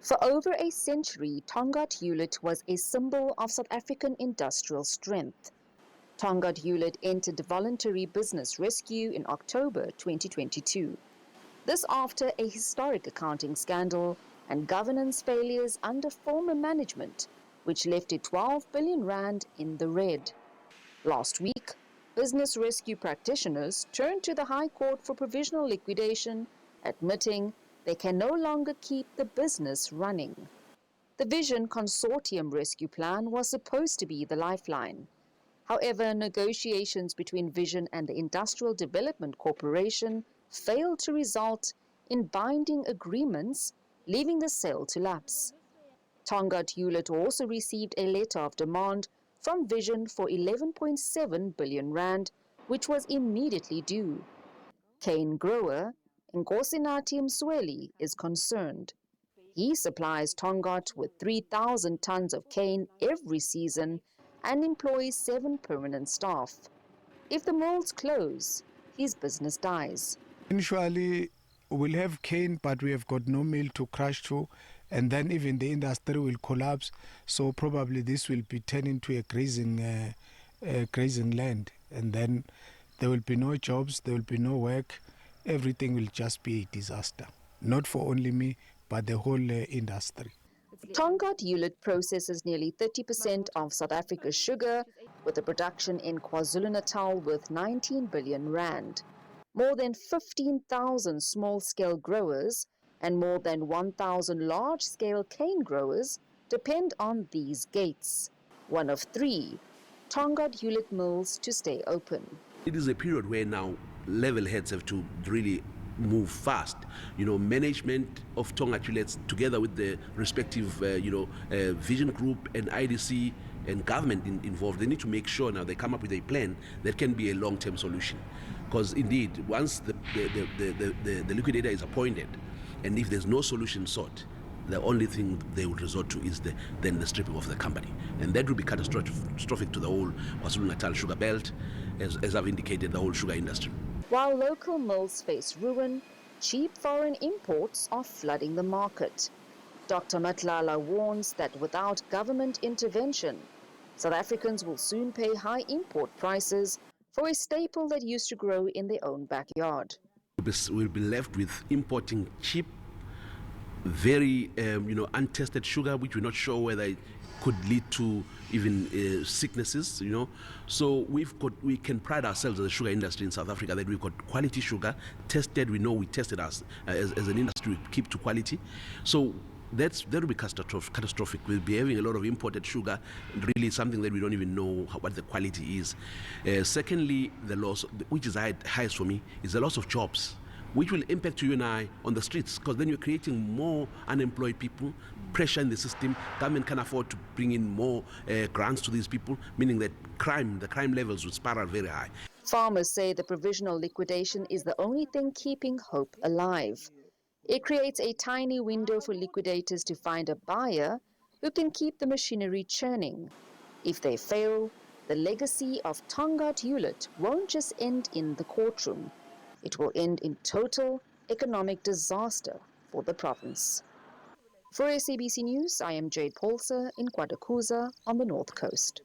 For over a century, Tongaat Hulett was a symbol of South African industrial strength. Tongaat Hulett entered voluntary business rescue in October 2022. This after a historic accounting scandal and governance failures under former management, which left it 12 billion rand in the red. Last week, business rescue practitioners turned to the High Court for provisional liquidation, admitting they can no longer keep the business running. The Vision Consortium rescue plan was supposed to be the lifeline. However, negotiations between Vision and the Industrial Development Corporation failed to result in binding agreements, leaving the sale to lapse. Tongaat Hulett also received a letter of demand from Vision for 11.7 billion rand, which was immediately due. Cane grower Nkosinathi Msweli is concerned. He supplies Tongaat with 3,000 tons of cane every season and employs 7 permanent staff. If the mills close, his business dies. Usually, we'll have cane, but we have got no mill to crush to, and then even the industry will collapse. So probably this will be turned into a grazing land, and then there will be no jobs, there will be no work. Everything will just be a disaster. Not for only me, but the whole industry. Tongaat Hulett processes nearly 30% of South Africa's sugar, with a production in KwaZulu-Natal worth 19 billion rand. More than 15,000 small-scale growers and more than 1,000 large-scale cane growers depend on these gates, one of 3 Tongaat Hulett mills to stay open. It is a period where now level heads have to really move fast. Management of Tongaat Hulett, together with the respective, Vision Group and IDC and government involved, they need to make sure now they come up with a plan that can be a long-term solution. Because indeed, once the liquidator is appointed, and if there's no solution sought, the only thing they will resort to is then the stripping of the company. And that will be catastrophic to the whole KwaZulu-Natal sugar belt, as I've indicated, the whole sugar industry. While local mills face ruin, cheap foreign imports are flooding the market. Dr. Matlala warns that without government intervention, South Africans will soon pay high import prices for a staple that used to grow in their own backyard. We'll be left with importing cheap, very untested sugar, which we're not sure whether it could lead to even sicknesses. So we can pride ourselves as a sugar industry in South Africa that we've got quality sugar tested. We know we tested us as an industry, we keep to quality. So that will be catastrophic. We'll be having a lot of imported sugar, really something that we don't even know what the quality is. Secondly, the loss, which is highest for me, is the loss of jobs, which will impact you and I on the streets, because then you're creating more unemployed people, pressure in the system. Government can afford to bring in more grants to these people, meaning that the crime levels will spiral very high. Farmers say the provisional liquidation is the only thing keeping hope alive. It creates a tiny window for liquidators to find a buyer who can keep the machinery churning. If they fail, the legacy of Tongaat Hulett won't just end in the courtroom. It will end in total economic disaster for the province. For SABC News, I am Jade Paulser in KwaZulu-Natal on the North Coast.